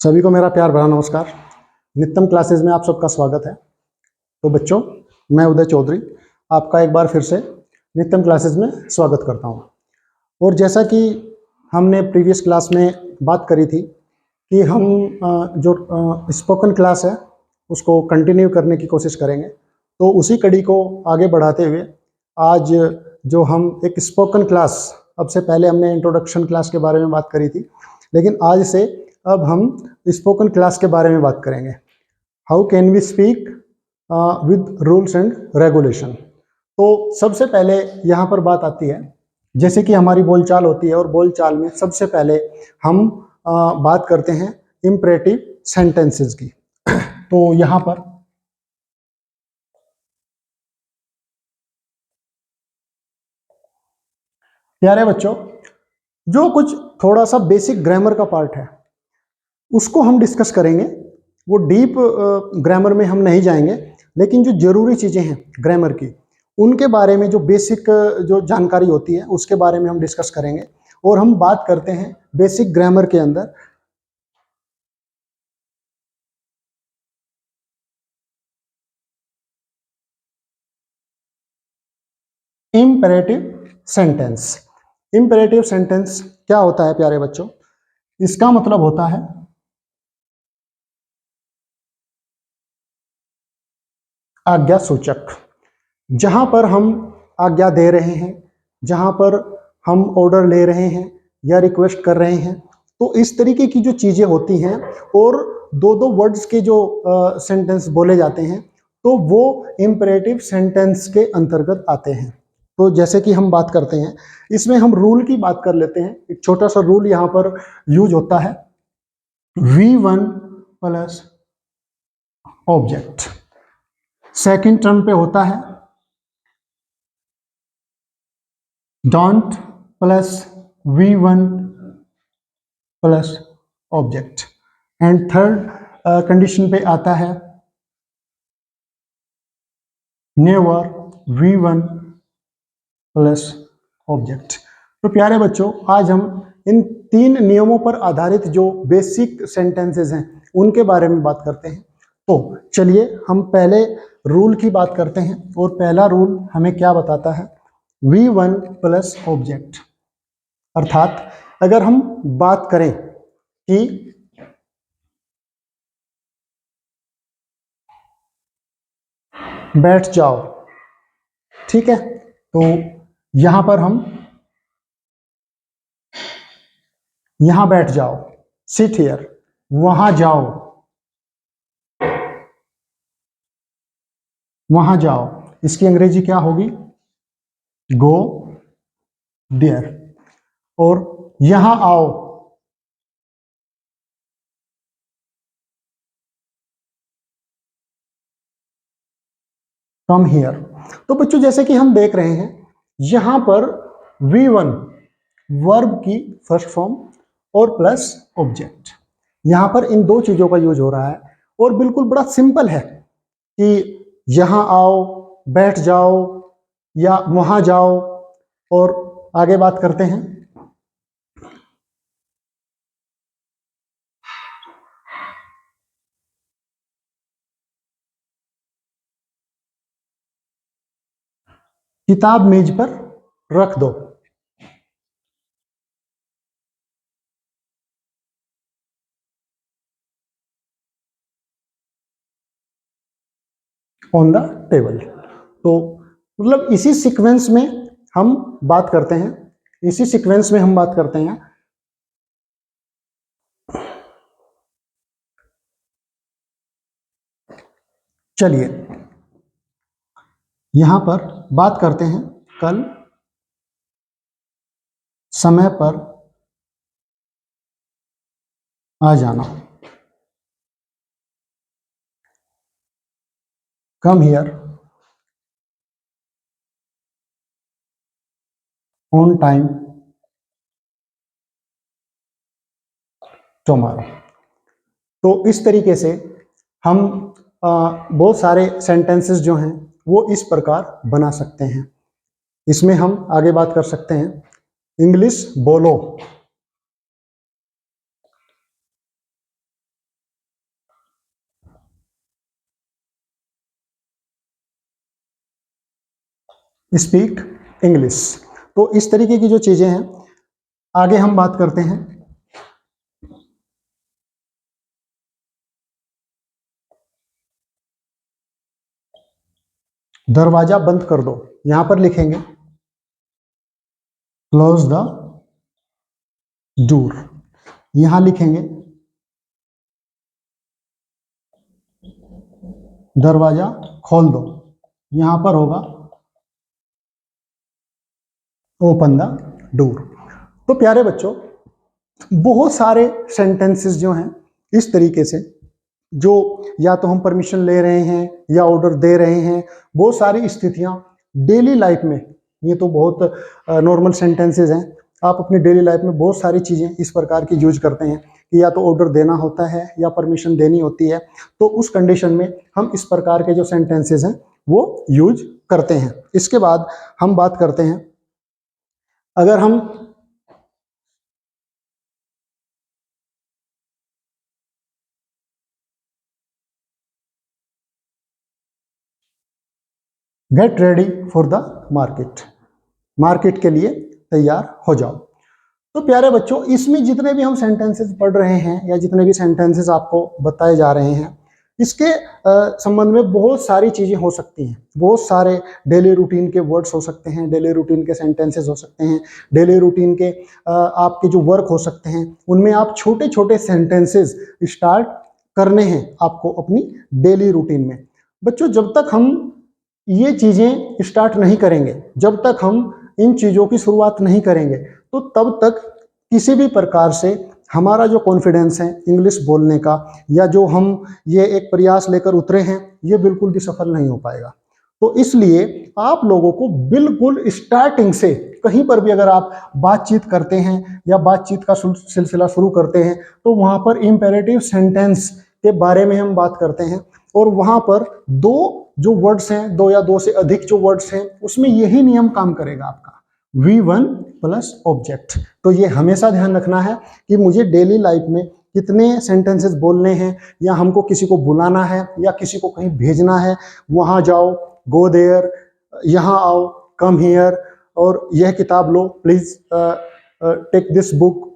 सभी को मेरा प्यार भरा नमस्कार। नित्यम क्लासेस में आप सबका स्वागत है। तो बच्चों, मैं उदय चौधरी आपका एक बार फिर से नित्यम क्लासेस में स्वागत करता हूं। और जैसा कि हमने प्रीवियस क्लास में बात करी थी कि हम जो स्पोकन क्लास है उसको कंटिन्यू करने की कोशिश करेंगे। तो उसी कड़ी को आगे बढ़ाते हुए आज जो हम एक स्पोकन क्लास, अब से पहले हमने इंट्रोडक्शन क्लास के बारे में बात करी थी, लेकिन आज से अब हम स्पोकन क्लास के बारे में बात करेंगे। How can we speak with rules and regulation. तो सबसे पहले यहाँ पर बात आती है, जैसे कि हमारी बोलचाल होती है और बोलचाल में सबसे पहले हम बात करते हैं इम्परेटिव सेंटेंसेस की। तो यहाँ पर प्यारे बच्चों, जो कुछ थोड़ा सा बेसिक ग्रामर का पार्ट है उसको हम डिस्कस करेंगे। वो डीप ग्रामर में हम नहीं जाएंगे, लेकिन जो जरूरी चीजें हैं ग्रामर की उनके बारे में, जो बेसिक जो जानकारी होती है उसके बारे में हम डिस्कस करेंगे। और हम बात करते हैं बेसिक ग्रामर के अंदर इम्पेरेटिव सेंटेंस। इम्पेरेटिव सेंटेंस क्या होता है प्यारे बच्चों? इसका मतलब होता है आज्ञा सूचक। जहां पर हम आज्ञा दे रहे हैं, जहां पर हम ऑर्डर ले रहे हैं या रिक्वेस्ट कर रहे हैं, तो इस तरीके की जो चीजें होती हैं और दो दो वर्ड्स के जो सेंटेंस बोले जाते हैं, तो वो इम्पेरेटिव सेंटेंस के अंतर्गत आते हैं। तो जैसे कि हम बात करते हैं, इसमें हम रूल की बात कर लेते हैं। एक छोटा सा रूल यहां पर यूज होता है, V1 plus object. Second term पे होता है don't plus V1 plus object. And third condition पे आता है नेवर V1 प्लस ऑब्जेक्ट। तो प्यारे बच्चों, आज हम इन तीन नियमों पर आधारित जो बेसिक सेंटेंसेस हैं उनके बारे में बात करते हैं। तो चलिए हम पहले रूल की बात करते हैं। और पहला रूल हमें क्या बताता है? V1 plus object. अर्थात अगर हम बात करें कि बैठ जाओ, ठीक है, तो यहां पर हम यहां बैठ जाओ, सिट हियर। वहां जाओ, वहां जाओ, इसकी अंग्रेजी क्या होगी? Go there. और यहां आओ, कम हियर। तो बच्चों, जैसे कि हम देख रहे हैं यहां पर V1 वर्ब की फर्स्ट फॉर्म और प्लस ऑब्जेक्ट, यहां पर इन दो चीजों का यूज हो रहा है। और बिल्कुल बड़ा सिंपल है कि यहां आओ, बैठ जाओ या वहां जाओ। और आगे बात करते हैं। किताब मेज पर रख दो। On the table. तो मतलब इसी सीक्वेंस में हम बात करते हैं, इसी सीक्वेंस में हम बात करते हैं। चलिए यहां पर बात करते हैं कल समय पर आ जाना। Come here on time tomorrow. तो इस तरीके से हम बहुत सारे सेंटेंसेस जो हैं वो इस प्रकार बना सकते हैं। इसमें हम आगे बात कर सकते हैं, इंग्लिश बोलो। Speak English. तो इस तरीके की जो चीजें हैं, आगे हम बात करते हैं। दरवाजा बंद कर दो, यहां पर लिखेंगे क्लोज द डोर, यहां लिखेंगे दरवाजा खोल दो, यहां पर होगा ओपन द डोर। तो प्यारे बच्चों, बहुत सारे सेंटेंसेस जो हैं इस तरीके से, जो या तो हम परमिशन ले रहे हैं या ऑर्डर दे रहे हैं, बहुत सारी स्थितियां डेली लाइफ में, ये तो बहुत नॉर्मल सेंटेंसेस हैं। आप अपनी डेली लाइफ में बहुत सारी चीजें इस प्रकार की यूज करते हैं कि या तो ऑर्डर देना होता है या परमिशन देनी होती है, तो उस कंडीशन में हम इस प्रकार के जो सेंटेंसेस हैं वो यूज करते हैं। इसके बाद हम बात करते हैं, अगर हम get ready for the market, market के लिए तैयार हो जाओ। तो प्यारे बच्चों, इसमें जितने भी हम सेंटेंसेस पढ़ रहे हैं या जितने भी सेंटेंसेस आपको बताए जा रहे हैं, इसके संबंध में बहुत सारी चीजें हो सकती हैं। बहुत सारे डेली रूटीन के वर्ड्स हो सकते हैं, डेली रूटीन के सेंटेंसेस हो सकते हैं, डेली रूटीन के आपके जो वर्क हो सकते हैं, उनमें आप छोटे छोटे सेंटेंसेस स्टार्ट करने हैं आपको अपनी डेली रूटीन में। बच्चों, जब तक हम ये चीजें स्टार्ट नहीं करेंगे, जब तक हम इन चीजों की शुरुआत नहीं करेंगे, तो तब तक किसी भी प्रकार से हमारा जो कॉन्फिडेंस है इंग्लिश बोलने का, या जो हम ये एक प्रयास लेकर उतरे हैं, ये बिल्कुल भी सफल नहीं हो पाएगा। तो इसलिए आप लोगों को बिल्कुल स्टार्टिंग से कहीं पर भी अगर आप बातचीत करते हैं या बातचीत का सिलसिला शुरू करते हैं, तो वहां पर इंपेरेटिव सेंटेंस के बारे में हम बात करते हैं, और वहां पर दो जो वर्ड्स हैं, दो या दो से अधिक जो वर्ड्स हैं, उसमें यही नियम काम करेगा आपका, V1 प्लस ऑब्जेक्ट। तो ये हमेशा ध्यान रखना है कि मुझे डेली लाइफ में कितने सेंटेंसेस बोलने हैं, या हमको किसी को बुलाना है या किसी को कहीं भेजना है, वहां जाओ, गो देयर, यहाँ आओ, कम हियर, और यह किताब लो, प्लीज टेक दिस बुक,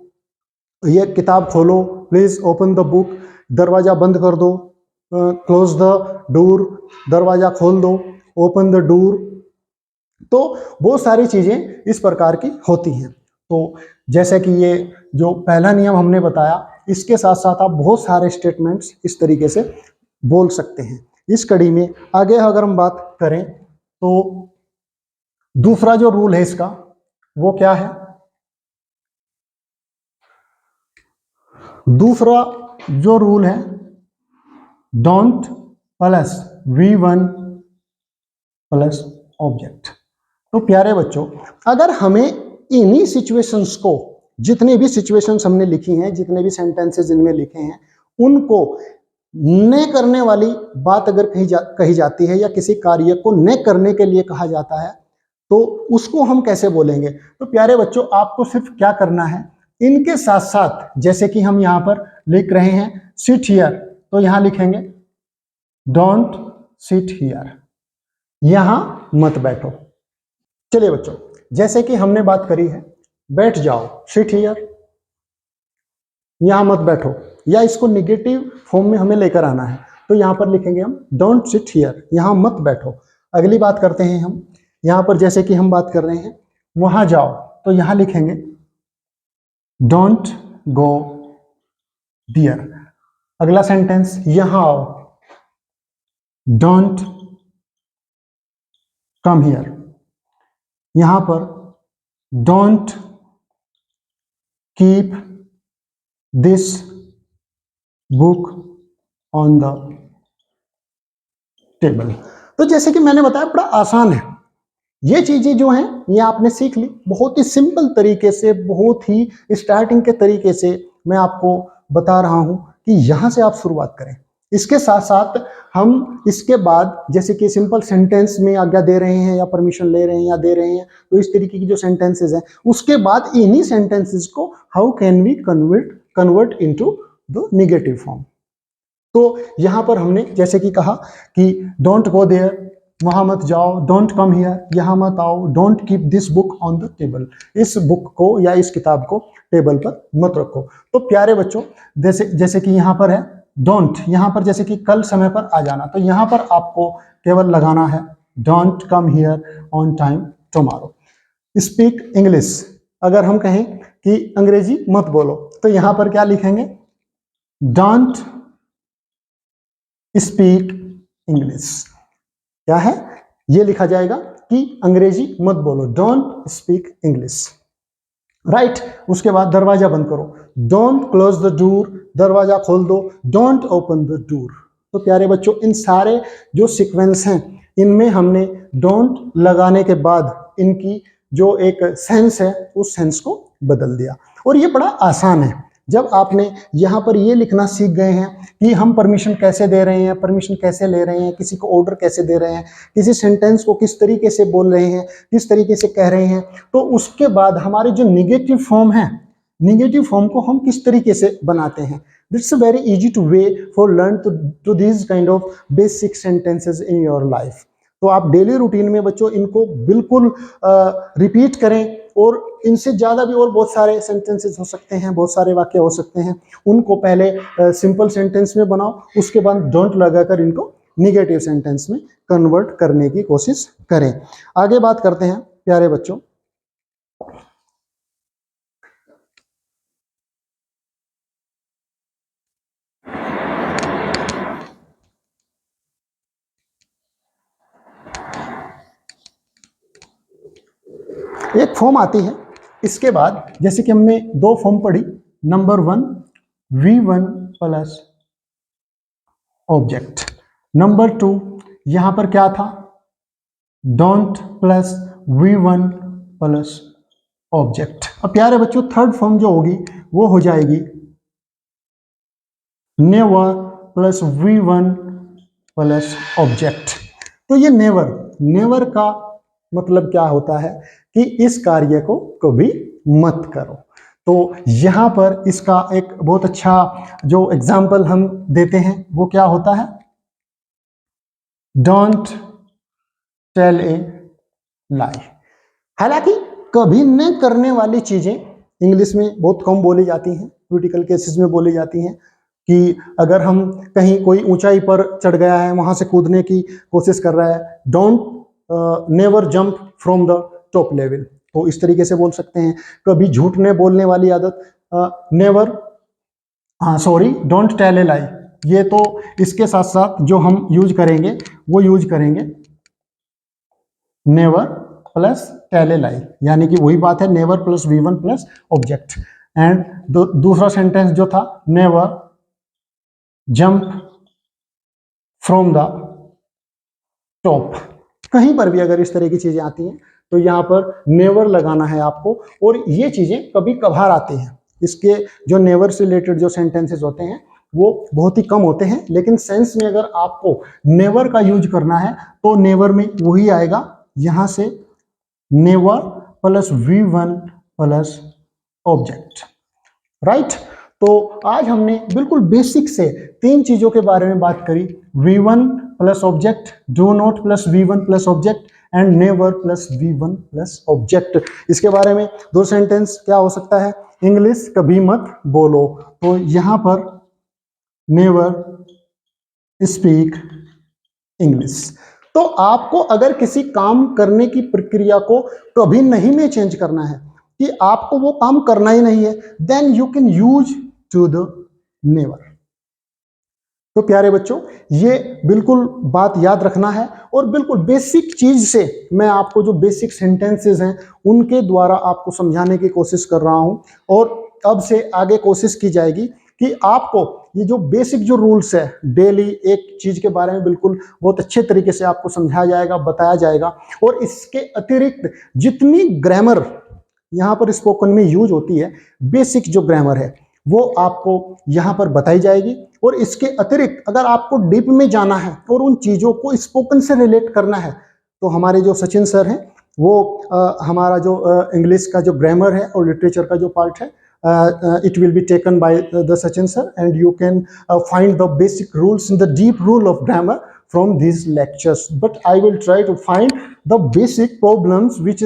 यह किताब खोलो, प्लीज ओपन द बुक, दरवाजा बंद कर दो, क्लोज द डोर, दरवाजा खोल दो, ओपन द डोर। तो बहुत सारी चीजें इस प्रकार की होती हैं। तो जैसे कि ये जो पहला नियम हमने बताया, इसके साथ साथ आप बहुत सारे स्टेटमेंट्स इस तरीके से बोल सकते हैं। इस कड़ी में आगे अगर हम बात करें, तो दूसरा जो रूल है इसका, वो क्या है? दूसरा जो रूल है, don't plus V1 plus object. तो प्यारे बच्चों, अगर हमें इन्हीं सिचुएशंस को, जितने भी सिचुएशंस हमने लिखी हैं, जितने भी सेंटेंसेस इनमें लिखे हैं, उनको न करने वाली बात अगर कही जाती है, या किसी कार्य को न करने के लिए कहा जाता है, तो उसको हम कैसे बोलेंगे? तो प्यारे बच्चों, आपको सिर्फ क्या करना है, इनके साथ साथ, जैसे कि हम यहां पर लिख रहे हैं सिट हियर, तो यहां लिखेंगे डोंट सिट हियर, यहां मत बैठो। चलिए बच्चों, जैसे कि हमने बात करी है बैठ जाओ, सिट हियर, यहां मत बैठो, या इसको निगेटिव फॉर्म में हमें लेकर आना है, तो यहां पर लिखेंगे हम डोंट सिट हियर, यहां मत बैठो। अगली बात करते हैं हम, यहां पर जैसे कि हम बात कर रहे हैं वहां जाओ, तो यहां लिखेंगे डोंट गो देयर। अगला सेंटेंस, यहां आओ, डोंट कम हियर, यहां पर don't keep this book on the table. तो जैसे कि मैंने बताया, बड़ा आसान है, ये चीजें जो हैं ये आपने सीख ली बहुत ही सिंपल तरीके से, बहुत ही स्टार्टिंग के तरीके से मैं आपको बता रहा हूं कि यहां से आप शुरुआत करें। इसके साथ साथ हम इसके बाद, जैसे कि सिंपल सेंटेंस में आज्ञा दे रहे हैं या परमिशन ले रहे हैं या दे रहे हैं, तो इस तरीके की जो सेंटेंसेस हैं, उसके बाद इन्हीं सेंटेंसेस को how can we convert into the negative form. तो यहां पर हमने जैसे कि कहा कि डोंट गो देयर, वहां मत जाओ, डोंट कम हियर, यहाँ मत आओ, don't keep this book on the table, इस बुक को या इस किताब को टेबल पर मत रखो। तो प्यारे बच्चों, जैसे जैसे कि यहाँ पर है डोंट, यहाँ पर जैसे कि कल समय पर आ जाना, तो यहाँ पर आपको केवल लगाना है don't come here on time tomorrow. Speak English, अगर हम कहें कि अंग्रेजी मत बोलो, तो यहाँ पर क्या लिखेंगे, डोंट स्पीक इंग्लिश। क्या है, ये लिखा जाएगा कि अंग्रेजी मत बोलो, डोंट स्पीक इंग्लिश, राइट। उसके बाद दरवाजा बंद करो, डोंट क्लोज द डोर, दरवाजा खोल दो, डोंट ओपन द डोर। तो प्यारे बच्चों, इन सारे जो सीक्वेंस हैं, इनमें हमने डोंट लगाने के बाद इनकी जो एक सेंस है, उस सेंस को बदल दिया। और ये बड़ा आसान है। जब आपने यहाँ पर ये लिखना सीख गए हैं कि हम परमिशन कैसे दे रहे हैं, परमिशन कैसे ले रहे हैं, किसी को ऑर्डर कैसे दे रहे हैं, किसी सेंटेंस को किस तरीके से बोल रहे हैं, किस तरीके से कह रहे हैं, तो उसके बाद हमारे जो निगेटिव फॉर्म है, निगेटिव फॉर्म को हम किस तरीके से बनाते हैं। That's a very easy to way for learn to this kind of basic sentences in your life. तो आप डेली रूटीन में बच्चों इनको बिल्कुल रिपीट करें, और इनसे ज़्यादा भी और बहुत सारे सेंटेंसेस हो सकते हैं, बहुत सारे वाक्य हो सकते हैं। उनको पहले सिंपल सेंटेंस में बनाओ, उसके बाद डोंट लगाकर इनको निगेटिव सेंटेंस में कन्वर्ट करने की कोशिश करें। आगे बात करते हैं प्यारे बच्चों। एक फॉर्म आती है, इसके बाद जैसे कि हमने दो फॉर्म पढ़ी, number 1 V1 plus object, number 2 यहां पर क्या था, don't plus V1 plus object. अब प्यारे बच्चों, थर्ड फॉर्म जो होगी वो हो जाएगी never plus V1 plus object. तो ये नेवर, नेवर का मतलब क्या होता है कि इस कार्य को कभी मत करो। तो यहां पर इसका एक बहुत अच्छा जो एग्जाम्पल हम देते हैं वो क्या होता है, डोंट टेल ए लाई। हालांकि कभी न करने वाली चीजें इंग्लिश में बहुत कम बोली जाती हैं, क्रिटिकल केसेस में बोली जाती हैं कि अगर हम कहीं कोई ऊंचाई पर चढ़ गया है, वहां से कूदने की कोशिश कर रहा है, don't never jump from the top level, तो इस तरीके से बोल सकते हैं। कभी झूठ ने बोलने वाली आदत, never, sorry, don't tell a lie, ये तो इसके साथ साथ जो हम यूज करेंगे वो यूज करेंगे नेवर प्लस टेल ए लाई, यानी कि वही बात है, never plus V1 plus object. And दूसरा सेंटेंस जो था, never jump from the top. कहीं पर भी अगर इस तरह की चीजें आती हैं तो यहाँ पर नेवर लगाना है आपको, और ये चीजें कभी कभार आती हैं। इसके जो नेवर से रिलेटेड जो सेंटेंसेस होते हैं वो बहुत ही कम होते हैं, लेकिन सेंस में अगर आपको नेवर का यूज करना है तो नेवर में वही आएगा, यहां से never plus V1 plus object, right. तो आज हमने बिल्कुल बेसिक से 3 चीजों के बारे में बात करी, V1 plus object, do not plus V1 plus object, and never plus V1 plus object. इसके बारे में 2 सेंटेंस क्या हो सकता है, इंग्लिश कभी मत बोलो, तो यहां पर नेवर स्पीक इंग्लिश। तो आपको अगर किसी काम करने की प्रक्रिया को कभी नहीं में चेंज करना है कि आपको वो काम करना ही नहीं है, then you can use to the never. तो प्यारे बच्चों, ये बिल्कुल बात याद रखना है, और बिल्कुल बेसिक चीज से मैं आपको जो बेसिक सेंटेंसेस हैं उनके द्वारा आपको समझाने की कोशिश कर रहा हूं, और अब से आगे कोशिश की जाएगी कि आपको ये जो बेसिक जो रूल्स है, डेली एक चीज के बारे में बिल्कुल बहुत अच्छे तरीके से आपको समझाया जाएगा, बताया जाएगा, और इसके अतिरिक्त जितनी ग्रामर यहाँ पर स्पोकन में यूज होती है, बेसिक जो ग्रामर है वो आपको यहाँ पर बताई जाएगी। और इसके अतिरिक्त अगर आपको डीप में जाना है और उन चीज़ों को स्पोकन से रिलेट करना है, तो हमारे जो सचिन सर हैं वो हमारा जो इंग्लिश का जो ग्रामर है और लिटरेचर का जो पार्ट है, it will be taken by the Sachin sir, and you can find the basic rules in the deep rule of grammar from these lectures, but I will try to find the basic problems which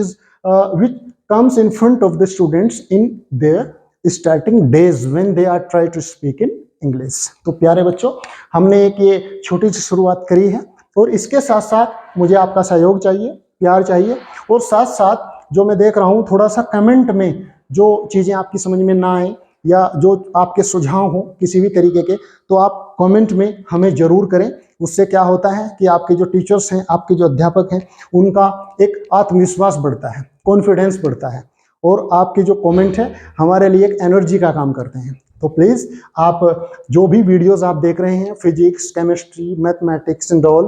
comes in front of the students in their starting days when they are try to speak in English. तो प्यारे बच्चों, हमने एक ये छोटी सी शुरुआत करी है और इसके साथ साथ मुझे आपका सहयोग चाहिए, प्यार चाहिए, और साथ साथ जो मैं देख रहा हूँ थोड़ा सा कमेंट में जो चीज़ें आपकी समझ में ना आए या जो आपके सुझाव हो किसी भी तरीके के, तो आप कमेंट में हमें जरूर करें। उससे क्या होता है कि आपके जो टीचर्स हैं, आपके जो अध्यापक हैं, उनका एक आत्मविश्वास बढ़ता है, कॉन्फिडेंस बढ़ता है, और आपके जो कमेंट है हमारे लिए एक एनर्जी का काम करते हैं। तो प्लीज़ आप जो भी वीडियोस आप देख रहे हैं, physics, chemistry, mathematics and all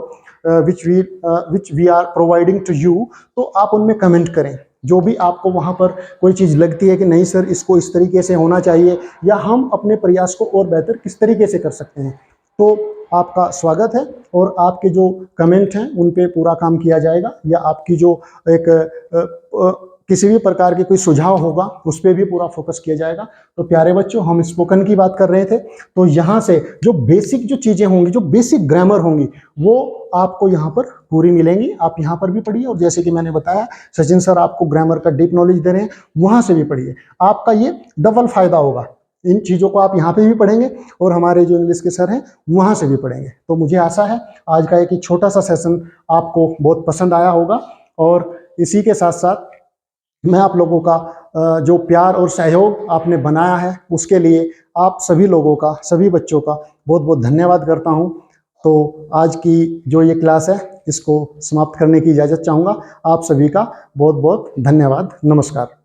which we are providing to you, तो आप उनमें कमेंट करें। जो भी आपको वहाँ पर कोई चीज़ लगती है कि नहीं सर इसको इस तरीके से होना चाहिए, या हम अपने प्रयास को और बेहतर किस तरीके से कर सकते हैं, तो आपका स्वागत है। और आपके जो कमेंट हैं उन पे पूरा काम किया जाएगा, या आपकी जो एक किसी भी प्रकार के कोई सुझाव होगा उस पर भी पूरा फोकस किया जाएगा। तो प्यारे बच्चों, हम स्पोकन की बात कर रहे थे, तो यहाँ से जो बेसिक जो चीज़ें होंगी, जो बेसिक ग्रामर होंगी, वो आपको यहाँ पर पूरी मिलेंगी। आप यहाँ पर भी पढ़िए, और जैसे कि मैंने बताया सचिन सर आपको ग्रामर का डीप नॉलेज दे रहे हैं, वहाँ से भी पढ़िए। आपका ये डबल फायदा होगा। इन चीज़ों को आप यहाँ पे भी पढ़ेंगे और हमारे जो इंग्लिश के सर हैं वहाँ से भी पढ़ेंगे। तो मुझे आशा है आज का एक छोटा सा सेशन आपको बहुत पसंद आया होगा, और इसी के साथ साथ मैं आप लोगों का जो प्यार और सहयोग आपने बनाया है उसके लिए आप सभी लोगों का, सभी बच्चों का बहुत बहुत धन्यवाद करता हूं। तो आज की जो ये क्लास है इसको समाप्त करने की इजाज़त चाहूँगा। आप सभी का बहुत बहुत धन्यवाद। नमस्कार।